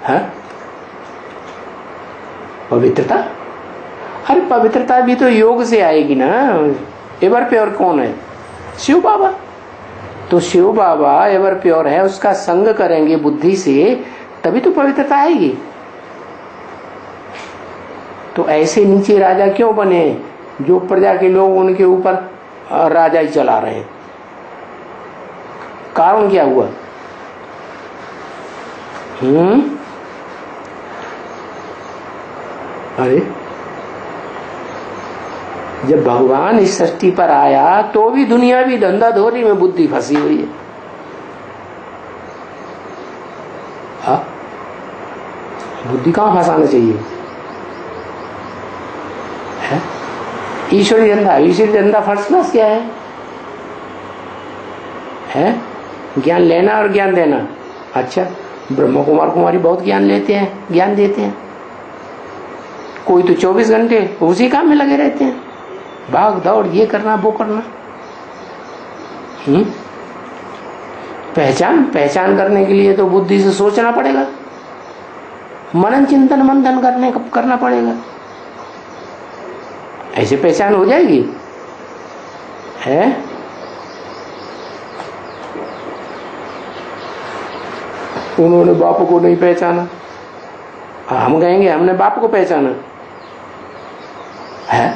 है? पवित्रता, अरे पवित्रता भी तो योग से आएगी ना। एवर प्योर कौन है? शिव बाबा। तो शिव बाबा एवर प्योर है, उसका संग करेंगे बुद्धि से तभी तो पवित्रता आएगी। तो ऐसे नीचे राजा क्यों बने जो प्रजा के लोग उनके ऊपर राजा ही चला रहे हैं? कारण क्या हुआ? अरे जब भगवान इस सृष्टि पर आया तो भी दुनिया भी धंधाधोरी में बुद्धि फंसी हुई है। बुद्धि कहां फंसाना चाहिए? ईश्वरी धंधा, ईश्वरी धंधा फंसना क्या है? ज्ञान लेना और ज्ञान देना। अच्छा, ब्रह्म कुमार कुमारी बहुत ज्ञान लेते हैं, ज्ञान देते हैं। कोई तो 24 घंटे उसी काम में लगे रहते हैं, भाग दौड़, ये करना वो करना। पहचान करने के लिए तो बुद्धि से सोचना पड़ेगा, मनन चिंतन मंथन करना पड़ेगा, ऐसे पहचान हो जाएगी। है उन्होंने बाप को नहीं पहचाना, हम कहेंगे हमने बाप को पहचाना है?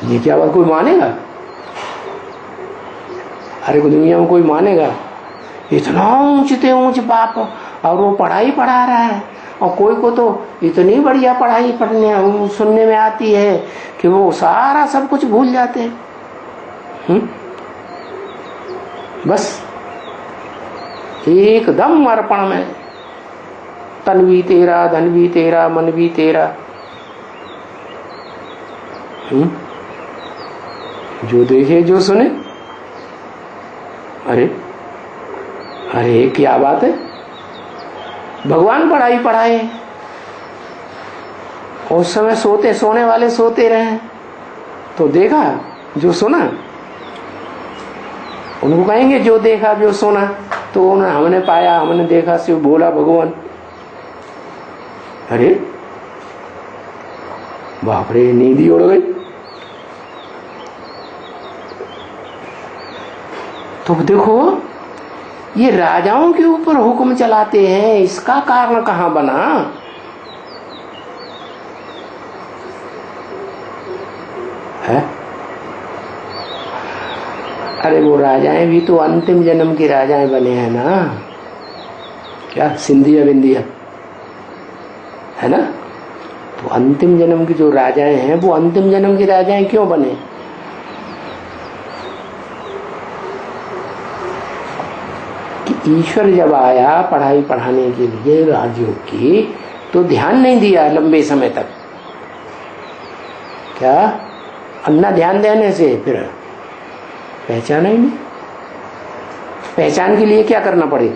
ये क्या बात कोई मानेगा? अरे दुनिया में कोई मानेगा? इतना ऊंचते ऊंच बाप, और वो पढ़ाई पढ़ा रहा है, और कोई को तो इतनी बढ़िया पढ़ाई पढ़ने सुनने में आती है कि वो सारा सब कुछ भूल जाते हैं। बस एकदम अर्पण में, तन भी तेरा, धन भी तेरा, मन भी तेरा। जो देखे जो सुने। अरे अरे क्या बात है, भगवान पढ़ाई पढ़ाए, उस समय सोने वाले सोते रहे, तो देखा जो सुना। उनको कहेंगे जो देखा जो सुना, तो हमने पाया, हमने देखा, शिव बोला भगवान। अरे बाप रे, नींद ही उड़ गई। तो देखो ये राजाओं के ऊपर हुक्म चलाते हैं, इसका कारण कहां बना? है? अरे वो राजाएं भी तो अंतिम जन्म की राजाएं बने हैं ना, क्या सिंधिया बिंदिया है ना? तो अंतिम जन्म की जो राजाएं हैं वो अंतिम जन्म की राजाएं क्यों बने? कि ईश्वर जब आया पढ़ाई पढ़ाने के लिए राजयोग की, तो ध्यान नहीं दिया लंबे समय तक। क्या अन्ना ध्यान देने से फिर पहचाना ही नहीं। पहचान के लिए क्या करना पड़े?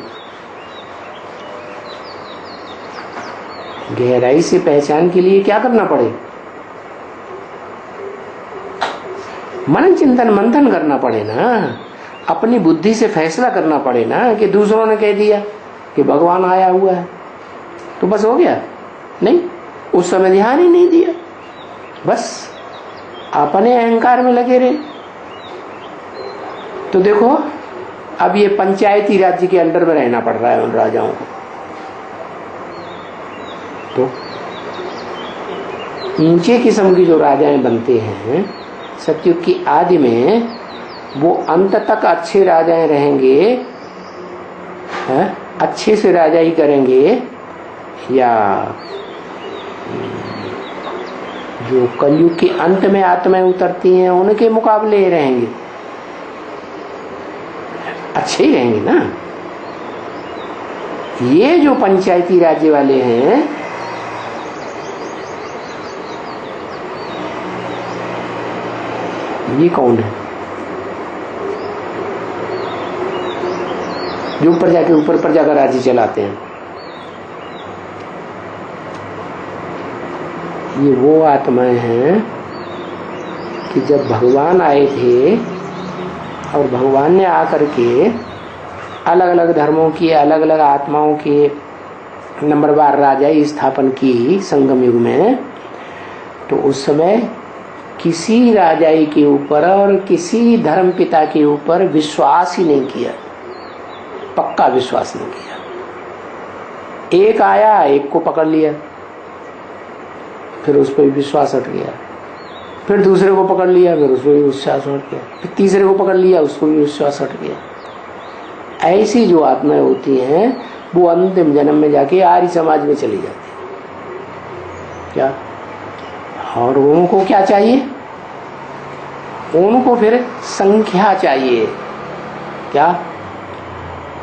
गहराई से पहचान के लिए क्या करना पड़े? मनन चिंतन मंथन करना पड़े ना, अपनी बुद्धि से फैसला करना पड़े ना। कि दूसरों ने कह दिया कि भगवान आया हुआ है तो बस हो गया? नहीं, उस समय ध्यान ही नहीं दिया, बस अपने अहंकार में लगे रहे। तो देखो अब ये पंचायती राज्य के अंडर में रहना पड़ रहा है उन राजाओं को। तो ऊंचे किस्म की जो राजाएं बनते हैं सतयुग की आदि में, वो अंत तक अच्छे राजाएं रहेंगे, अच्छे से राजाई करेंगे, या जो कलयुग के अंत में आत्माएं उतरती हैं उनके मुकाबले रहेंगे? अच्छे ही रहेंगे ना। ये जो पंचायती राज्य वाले हैं, ये कौन है? जो प्रजा के ऊपर प्रजा का राज्य चलाते हैं। ये वो आत्माएं हैं कि जब भगवान आए थे और भगवान ने आकर के अलग अलग धर्मों की, अलग अलग आत्माओं के नंबरवार राजाई स्थापन की संगम युग में, तो उस समय किसी राजाई के ऊपर और किसी धर्म पिता के ऊपर विश्वास ही नहीं किया, पक्का विश्वास नहीं किया। एक आया, एक को पकड़ लिया, फिर उस पर विश्वास हट गया, फिर दूसरे को पकड़ लिया, फिर उस पर भी विश्वास हट गया, फिर तीसरे को पकड़ लिया, उसको भी विश्वास हट गया। ऐसी जो आत्माएं होती हैं वो अंतिम जन्म में जाके आर्य समाज में चली जाती है। क्या? और उनको क्या चाहिए? उनको फिर संख्या चाहिए। क्या?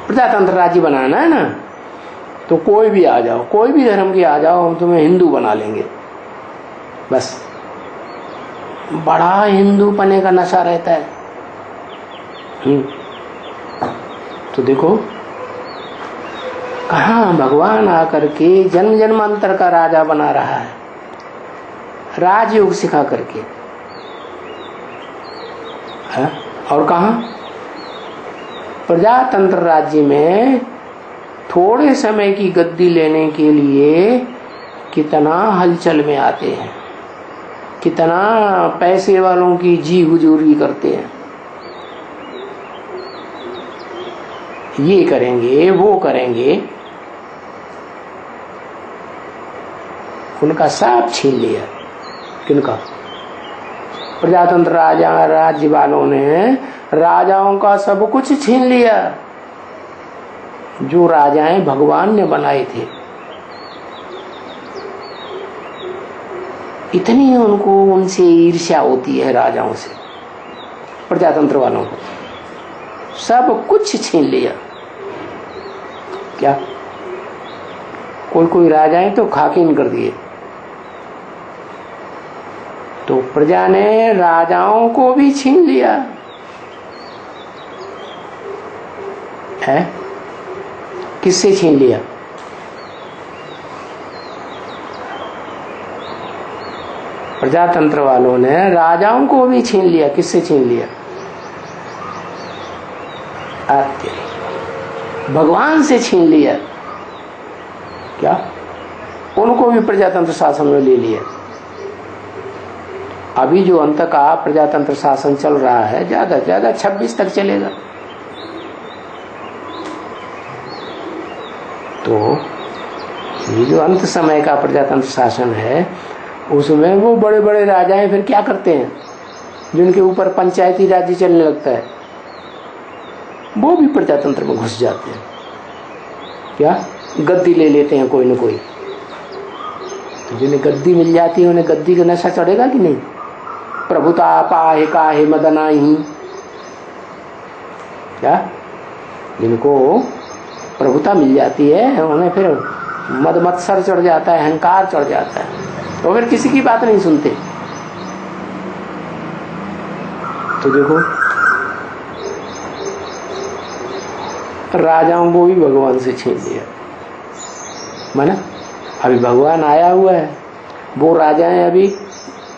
प्रजातंत्र राज्य बनाना है ना, तो कोई भी आ जाओ, कोई भी धर्म के आ जाओ, हम तुम्हें हिंदू बना लेंगे। बस बड़ा हिंदू पने का नशा रहता है। तो देखो कहाँ भगवान आकर के जन्म जन्मांतर का राजा बना रहा है, राजयोग सिखा करके। है? और कहाँ प्रजातंत्र राज्य में थोड़े समय की गद्दी लेने के लिए कितना हलचल में आते हैं, कितना पैसे वालों की जी हुजूरी करते हैं। ये करेंगे, वो करेंगे, उनका सब छीन लिया। किनका? प्रजातंत्र राज्य वालों ने राजाओं का सब कुछ छीन लिया, जो राजाएं भगवान ने बनाए थे। इतनी उनको उनसे ईर्ष्या होती है राजाओं से, प्रजातंत्र वालों को सब कुछ छीन लिया। क्या? कोई कोई राजाएं तो खाकिन कर दिए। तो प्रजा ने राजाओं को भी छीन लिया है। किससे छीन लिया? प्रजातंत्र वालों ने राजाओं को भी छीन लिया। किससे छीन लिया? भगवान से छीन लिया। क्या? उनको भी प्रजातंत्र शासन में ले लिया। अभी जो अंत का प्रजातंत्र शासन चल रहा है, ज्यादा से ज्यादा 26 तक चलेगा। तो ये जो अंत समय का प्रजातंत्र शासन है, उसमें वो बड़े बड़े राजाएं फिर क्या करते हैं, जिनके ऊपर पंचायती राज्य चलने लगता है, वो भी प्रजातंत्र में घुस जाते हैं। क्या? गद्दी ले लेते हैं कोई न कोई। तो जिन्हें गद्दी मिल जाती है उन्हें गद्दी का नशा चढ़ेगा कि नहीं? प्रभुता पाहे काहे मदनाही। क्या? जिनको प्रभुता मिल जाती है उन्हें फिर मद मत्सर चढ़ जाता है, अहंकार चढ़ जाता है, तो फिर किसी की बात नहीं सुनते। तो देखो राजाओं को भी भगवान से छीन लिया, माना अभी भगवान आया हुआ है, वो राजाएं अभी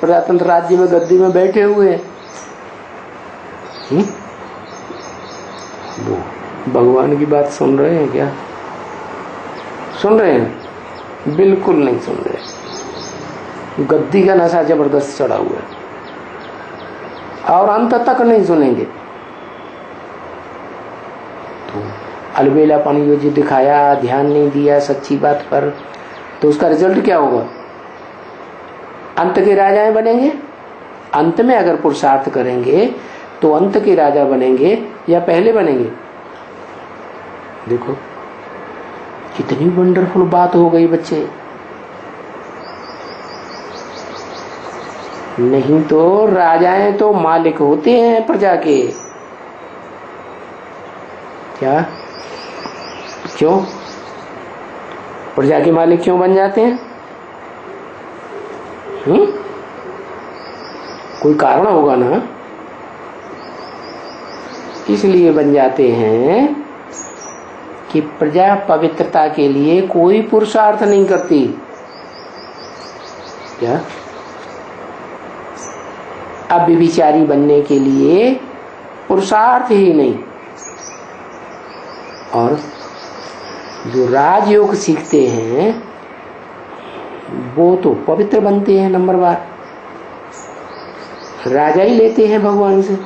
प्रजातंत्र राज्य में गद्दी में बैठे हुए हैं। वो भगवान की बात सुन रहे हैं क्या? सुन रहे हैं? बिल्कुल नहीं सुन रहे। गद्दी का नशा जबरदस्त चढ़ा हुआ है और अंत तक नहीं सुनेंगे। तो अलबेलापन ये जो दिखाया, ध्यान नहीं दिया सच्ची बात पर, तो उसका रिजल्ट क्या होगा? अंत के राजाएं बनेंगे। अंत में अगर पुरुषार्थ करेंगे तो अंत के राजा बनेंगे या पहले बनेंगे? देखो कितनी वंडरफुल बात हो गई बच्चे। नहीं तो राजाएं तो मालिक होते हैं प्रजा के। क्या? क्यों प्रजा के मालिक क्यों बन जाते हैं? कोई कारण होगा ना, इसलिए बन जाते हैं कि प्रजा पवित्रता के लिए कोई पुरुषार्थ नहीं करती। क्या? अब व्यभिचारी बनने के लिए पुरुषार्थ ही नहीं। और जो राजयोग सीखते हैं वो तो पवित्र बनते हैं। नंबर बार राजा ही लेते हैं भगवान से।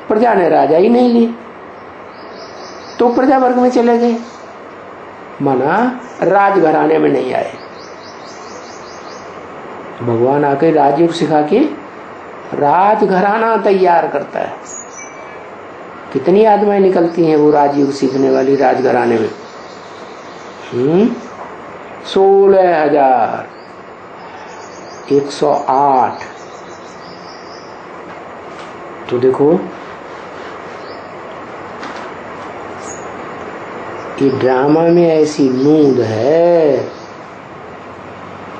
प्रजा ने राजा ही नहीं ली तो प्रजा वर्ग में चले गए, माना राजघराने में नहीं आए। भगवान आके राजयोग सिखा के राजघराना तैयार करता है। कितनी आत्माएं निकलती हैं वो राजयोग सीखने वाली राजघराने में? 16,108। तो देखो ये ड्रामा में ऐसी नूंद है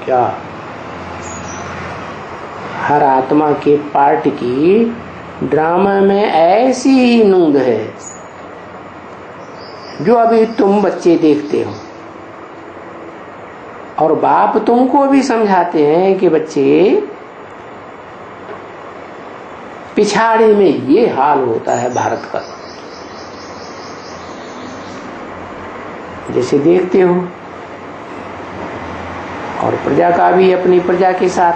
क्या? हर आत्मा के पार्ट की ड्रामा में ऐसी ही नूंद है जो अभी तुम बच्चे देखते हो। और बाप तुमको भी समझाते हैं कि बच्चे पिछाड़ी में ये हाल होता है भारत का। जैसे देखते हो, और प्रजा का भी अपनी प्रजा के साथ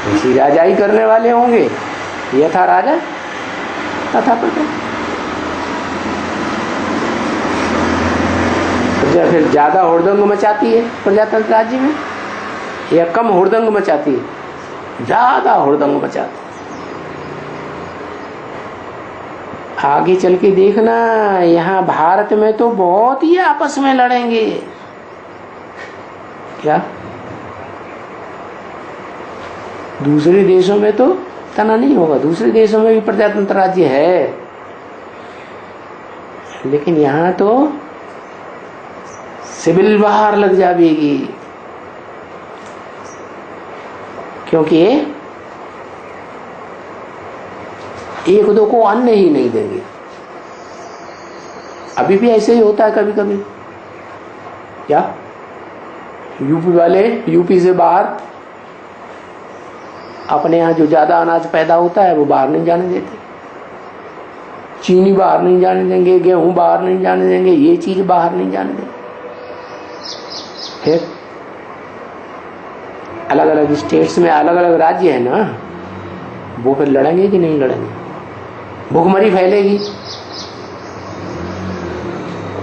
इसी राजाई करने वाले होंगे। यथा राजा तथा प्रजा। प्रजा फिर ज्यादा हुड़दंग मचाती है प्रजातंत्र राज्य में या कम हुड़दंग मचाती है? ज्यादा हुड़दंग मचाती है। आगे चल के देखना, यहाँ भारत में तो बहुत ही आपस में लड़ेंगे। क्या? दूसरे देशों में तो तना नहीं होगा। दूसरे देशों में भी प्रजातंत्र राज्य है, लेकिन यहाँ तो सिविल वार लग जाएगी, क्योंकि एक दो को अन्न ही नहीं देंगे। अभी भी ऐसे ही होता है कभी कभी। क्या? यूपी वाले यूपी से बाहर अपने यहाँ जो ज्यादा अनाज पैदा होता है वो बाहर नहीं जाने देते। चीनी बाहर नहीं जाने देंगे, गेहूं बाहर नहीं जाने देंगे, ये चीज बाहर नहीं जाने देंगे। फिर अलग अलग स्टेट्स में अलग अलग राज्य है ना, वो फिर लड़ेंगे कि नहीं लड़ेंगे? भूखमरी फैलेगी।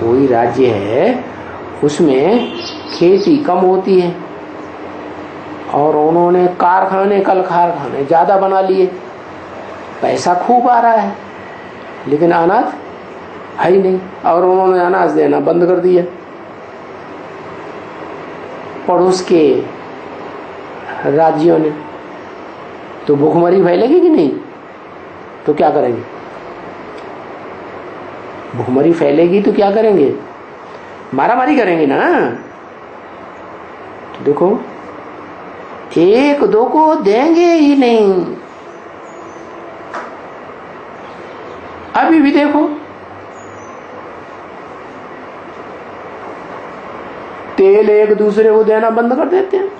कोई राज्य है उसमें खेती कम होती है और उन्होंने कारखाने कल कारखाने ज्यादा बना लिए, पैसा खूब आ रहा है, लेकिन अनाज है ही नहीं, और उन्होंने अनाज देना बंद कर दिया। पड़ोस के राज्यों ने, तो भूखमरी फैलेगी कि नहीं? तो क्या करेंगे? भूखमरी फैलेगी तो क्या करेंगे? मारामारी करेंगे ना। तो देखो एक दो को देंगे ही नहीं। अभी भी देखो तेल एक दूसरे को देना बंद कर देते हैं।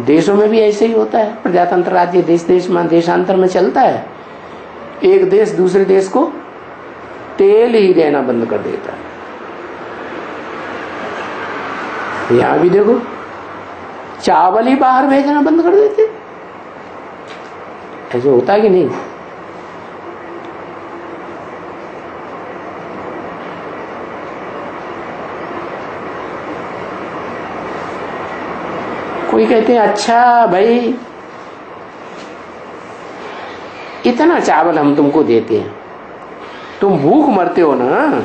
देशों में भी ऐसे ही होता है, प्रजातंत्र राज्य देश देश में देशांतर में चलता है। एक देश दूसरे देश को तेल ही देना बंद कर देता है। यहां भी देखो, चावल ही बाहर भेजना बंद कर देते। ऐसे होता है कि नहीं? कोई कहते हैं अच्छा भाई इतना चावल हम तुमको देते हैं, तुम भूख मरते हो ना,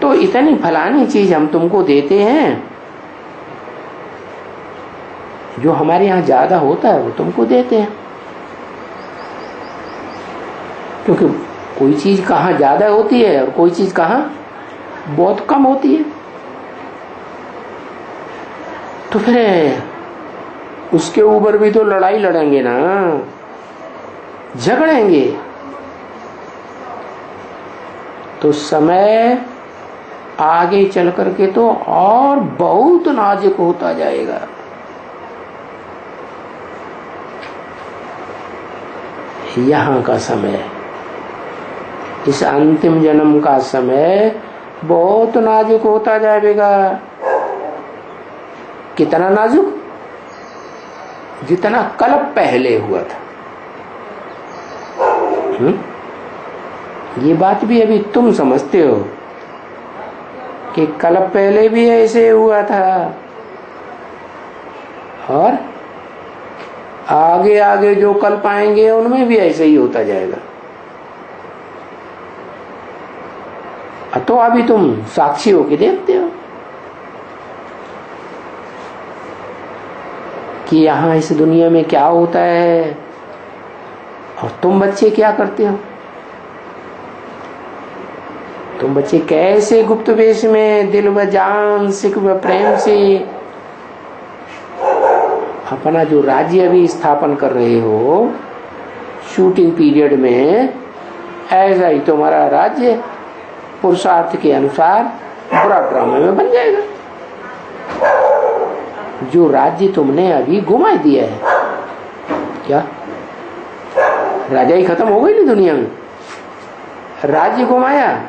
तो इतनी फलानी चीज हम तुमको देते हैं, जो हमारे यहाँ ज्यादा होता है वो तुमको देते हैं। क्योंकि कोई चीज कहाँ ज्यादा होती है और कोई चीज कहाँ बहुत कम होती है, तो फिर उसके ऊपर भी तो लड़ाई लड़ेंगे ना, झगड़ेंगे। तो समय आगे चल करके तो और बहुत नाजुक होता जाएगा। यहाँ का समय, इस अंतिम जन्म का समय बहुत नाजुक होता जाएगा। कितना नाजुक? जितना कल पहले हुआ था। ये बात भी अभी तुम समझते हो कि कल पहले भी ऐसे हुआ था, और आगे आगे जो कल पाएंगे उनमें भी ऐसे ही होता जाएगा। तो अभी तुम साक्षी हो के देखते हो कि यहाँ इस दुनिया में क्या होता है, और तुम बच्चे क्या करते हो। तुम बच्चे कैसे गुप्त वेश में दिल व जान सिख व प्रेम से अपना जो राज्य अभी स्थापन कर रहे हो शूटिंग पीरियड में, ऐसा ही तुम्हारा राज्य पुरुषार्थ के अनुसार बुरा ड्रामे में बन जाएगा। जो राज्य तुमने अभी घुमा दिया है, क्या राजा ही खत्म हो गई ना दुनिया में? राज्य घुमाया,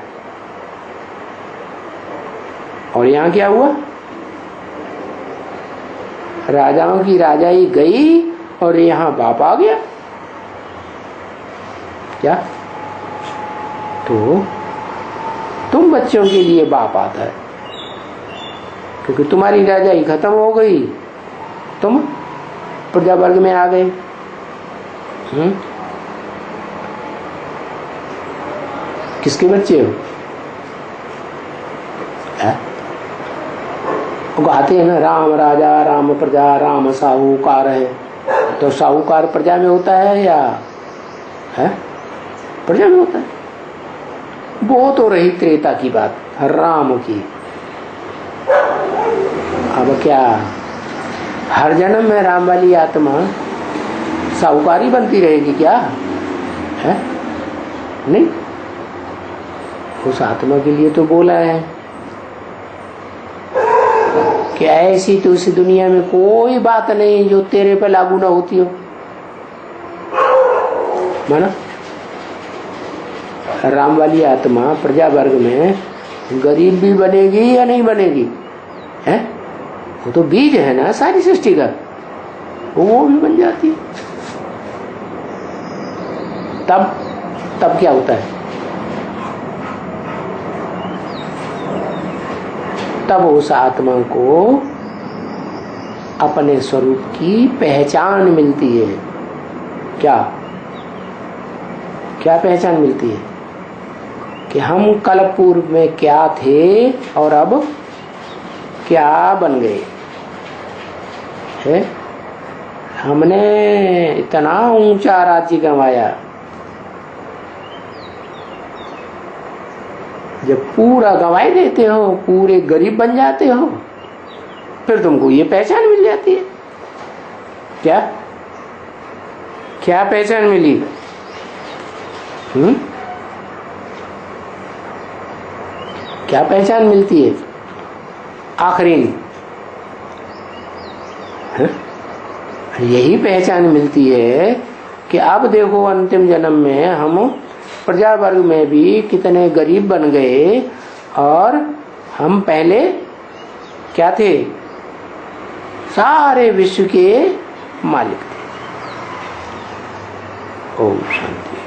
और यहाँ क्या हुआ? राजाओं की राजाई गई और यहाँ बाप आ गया। क्या? तो तुम बच्चों के लिए बाप आता है, क्योंकि तुम्हारी राजाई खत्म हो गई, तुम प्रजा वर्ग में आ गए। किसके बच्चे हो? कहते हैं ना, राम राजा राम प्रजा राम साहूकार है। तो साहूकार प्रजा में होता है या है प्रजा में होता है? वो तो रही त्रेता की बात, राम की। अब क्या हर जन्म में राम वाली आत्मा साहूकारी बनती रहेगी क्या? है नहीं, उस आत्मा के लिए तो बोला है कि ऐसी तो इस दुनिया में कोई बात नहीं जो तेरे पे लागू ना होती हो। माना राम वाली आत्मा प्रजा वर्ग में गरीब भी बनेगी या नहीं बनेगी? है वो तो बीज है ना सारी सृष्टि का, वो भी बन जाती है। तब क्या होता है? तब उस आत्मा को अपने स्वरूप की पहचान मिलती है। क्या क्या पहचान मिलती है? कि हम कल पूर्व में क्या थे और अब क्या बन गए है। हमने इतना ऊंचा राज्य गंवाया, जब पूरा गंवाई देते हो, पूरे गरीब बन जाते हो, फिर तुमको ये पहचान मिल जाती है। क्या क्या पहचान मिली? क्या पहचान मिलती है? आखरीन। यही पहचान मिलती है कि अब देखो अंतिम जन्म में हम प्रजा वर्ग में भी कितने गरीब बन गए और हम पहले क्या थे, सारे विश्व के मालिक थे। ओम शांति।